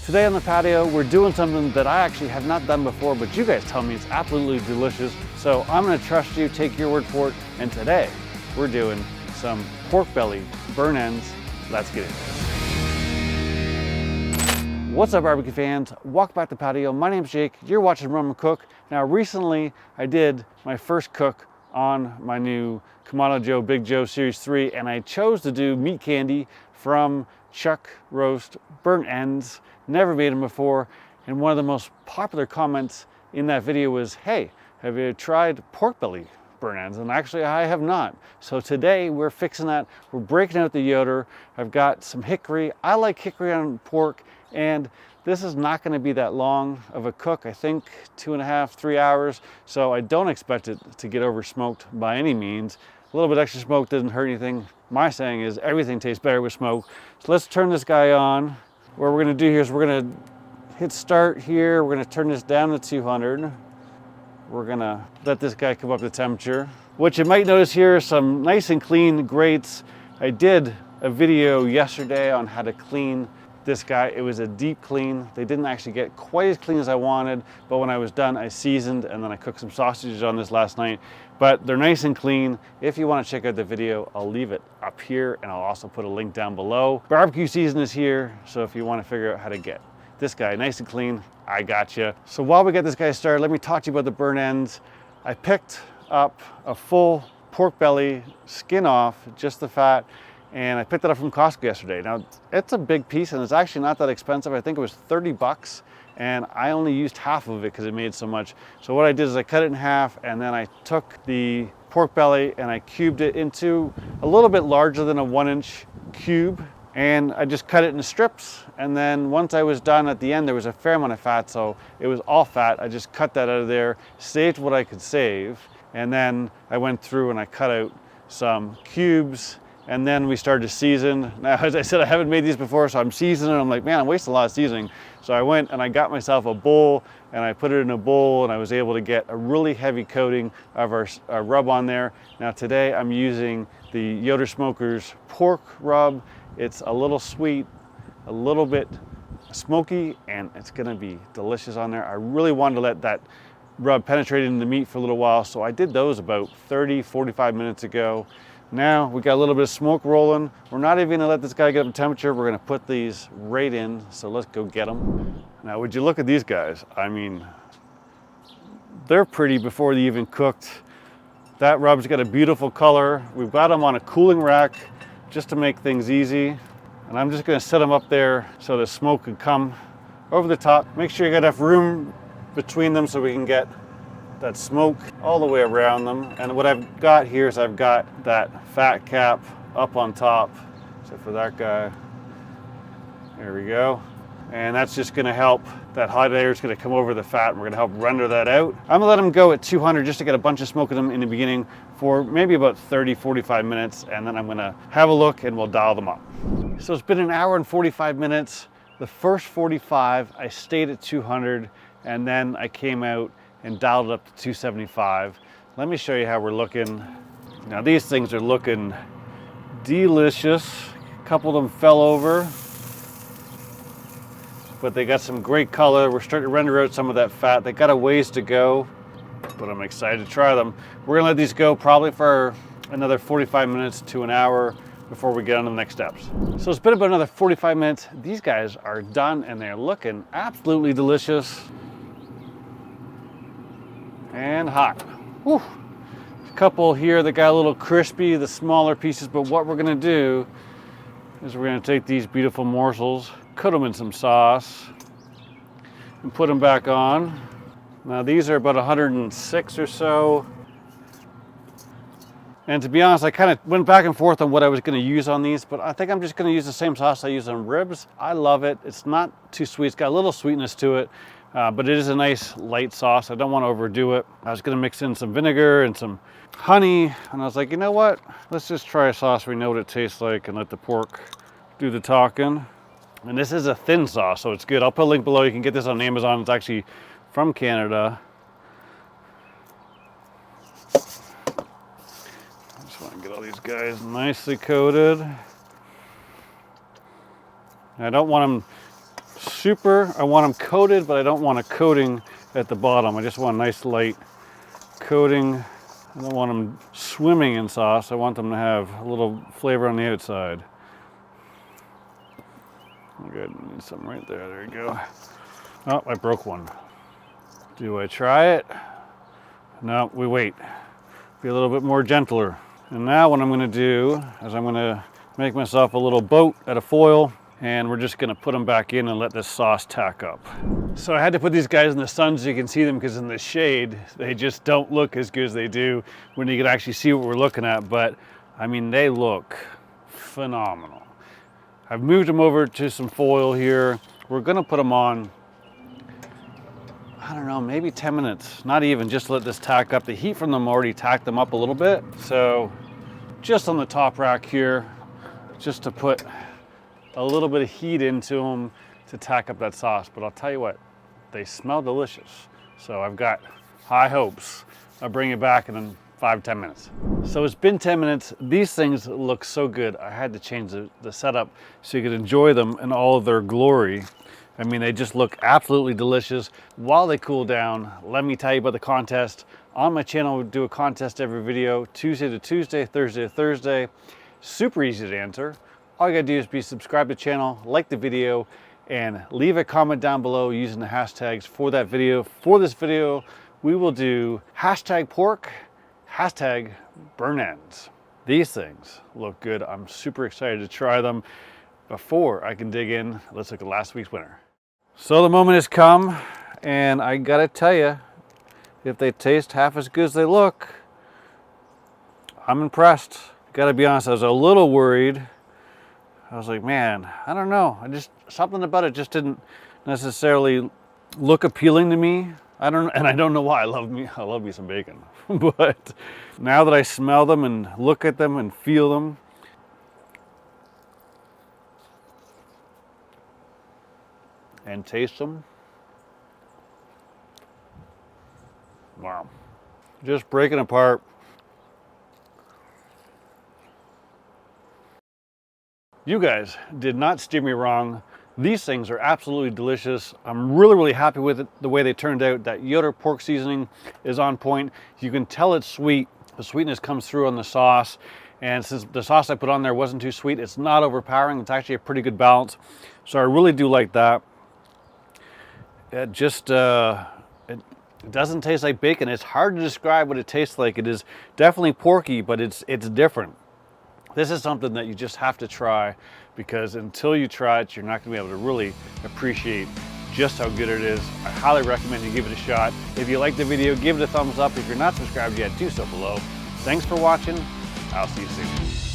Today on the patio, we're doing something that I actually have not done before, but you guys tell me it's absolutely delicious. So I'm gonna trust you, take your word for it. And today, we're doing some pork belly burn ends. Let's get it. What's up, barbecue fans? Welcome back to the patio. My name's Jake. You're watching Roman Cook. Now, recently, I did my first cook on my new Kamado Joe Big Joe Series 3, and I chose to do meat candy from Chuck Roast burnt ends. Never made them before, and one of the most popular comments in that video was, hey, have you tried pork belly burnt ends? And actually, I have not. So today, we're fixing that. We're breaking out the Yoder. I've got some hickory. I like hickory on pork, and this is not going to be that long of a cook. I think 2.5, 3 hours. So I don't expect it to get over smoked by any means. A little bit extra smoke doesn't hurt anything. My saying is everything tastes better with smoke. So let's turn this guy on. What we're going to do here is we're going to hit start here. We're going to turn this down to 200. We're going to let this guy come up to temperature. What you might notice here is some nice and clean grates. I did a video yesterday on how to clean this guy. It was a deep clean. They didn't actually get quite as clean as I wanted, but when I was done, I seasoned, and then I cooked some sausages on this last night. But they're nice and clean. If you want to check out the video, I'll leave it up here, and I'll also put a link down below. Barbecue season is here, so if you want to figure out how to get this guy nice and clean, I got you. So while we get this guy started, let me talk to you about the burn ends. I picked up a full pork belly, skin off, just the fat, and I picked it up from Costco yesterday. Now, it's a big piece, and it's actually not that expensive. I think it was 30 bucks, and I only used half of it because it made so much. So what I did is I cut it in half, and then I took the pork belly and I cubed it into a little bit larger than a 1-inch cube, and I just cut it in strips. And then once I was done, at the end, there was a fair amount of fat, so it was all fat. I just cut that out of there, saved what I could save, and then I went through and I cut out some cubes. And then we started to season. Now, as I said, I haven't made these before, so I'm seasoning. I'm like, man, I'm wasting a lot of seasoning. So I went and I got myself a bowl, and I put it in a bowl, and I was able to get a really heavy coating of our rub on there. Now today I'm using the Yoder Smokers pork rub. It's a little sweet, a little bit smoky, and it's gonna be delicious on there. I really wanted to let that rub penetrate into the meat for a little while, so I did those about 30, 45 minutes ago. Now we got a little bit of smoke rolling. We're not even gonna let this guy get up to temperature. We're gonna put these right in, so let's go get them. Now, would you look at these guys? I mean, they're pretty before they even cooked. That rub's got a beautiful color. We've got them on a cooling rack just to make things easy. And I'm just gonna set them up there so the smoke can come over the top. Make sure you got enough room between them so we can get that smoke all the way around them. And what I've got here is I've got that fat cap up on top, except for that guy. There we go. And that's just gonna help, that hot air is gonna come over the fat, and we're gonna help render that out. I'm gonna let them go at 200 just to get a bunch of smoke in them in the beginning for maybe about 30, 45 minutes, and then I'm gonna have a look and we'll dial them up. So it's been 1 hour and 45 minutes. The first 45, I stayed at 200, and then I came out and dialed it up to 275. Let me show you how we're looking. Now these things are looking delicious. A couple of them fell over, but they got some great color. We're starting to render out some of that fat. They got a ways to go, but I'm excited to try them. We're gonna let these go probably for another 45 minutes to 1 hour before we get on to the next steps. So it's been about another 45 minutes. These guys are done, and they're looking absolutely delicious. And hot. Whew. A couple here that got a little crispy, the smaller pieces, but what we're gonna do is we're gonna take these beautiful morsels, coat them in some sauce, and put them back on. Now these are about 106 or so. And to be honest, I kind of went back and forth on what I was gonna use on these, but I think I'm just gonna use the same sauce I use on ribs. I love it. It's not too sweet. It's got a little sweetness to it. But it is a nice light sauce. I don't want to overdo it. I was going to mix in some vinegar and some honey, and I was like, you know what? Let's just try a sauce we know what it tastes like and let the pork do the talking. And this is a thin sauce, so it's good. I'll put a link below. You can get this on Amazon. It's actually from Canada. I just want to get all these guys nicely coated. I don't want them super, I want them coated, but I don't want a coating at the bottom. I just want a nice light coating. I don't want them swimming in sauce. I want them to have a little flavor on the outside. Good, need some right there. There you go. Oh, I broke one. Do I try it? No, we wait. Be a little bit more gentler. And now what I'm going to do is I'm going to make myself a little boat out of foil, and we're just going to put them back in and let this sauce tack up. So I had to put these guys in the sun so you can see them, because in the shade they just don't look as good as they do when you can actually see what we're looking at. But I mean, they look phenomenal. I've moved them over to some foil here. We're going to put them on, I don't know, maybe 10 minutes, not even, just let this tack up. The heat from them already tacked them up a little bit. So just on the top rack here, just to put a little bit of heat into them to tack up that sauce. But I'll tell you what, they smell delicious. So I've got high hopes. I'll bring it back in 5-10 minutes. So it's been 10 minutes. These things look so good. I had to change the setup so you could enjoy them in all of their glory. I mean, they just look absolutely delicious. While they cool down, let me tell you about the contest. On my channel, we do a contest every video, Tuesday to Tuesday, Thursday to Thursday. Super easy to enter. All you gotta do is be subscribed to the channel, like the video, and leave a comment down below using the hashtags for that video. For this video, we will do hashtag pork, hashtag burn ends. These things look good. I'm super excited to try them. Before I can dig in, let's look at last week's winner. So the moment has come, and I gotta tell you, if they taste half as good as they look, I'm impressed. Gotta be honest, I was a little worried. I was like, man, I don't know. Something about it just didn't necessarily look appealing to me. I don't know why. I love me some bacon. But now that I smell them and look at them and feel them, and taste them, wow, just breaking apart. You guys did not steer me wrong. These things are absolutely delicious. I'm really happy with it, the way they turned out. That Yoder pork seasoning is on point. You can tell it's sweet. The sweetness comes through on the sauce. And since the sauce I put on there wasn't too sweet, it's not overpowering. It's actually a pretty good balance. So I really do like that. It just, it doesn't taste like bacon. It's hard to describe what it tastes like. It is definitely porky, but it's different. This is something that you just have to try, because until you try it, you're not going to be able to really appreciate just how good it is. I highly recommend you give it a shot. If you like the video, give it a thumbs up. If you're not subscribed yet, do so below. Thanks for watching. I'll see you soon.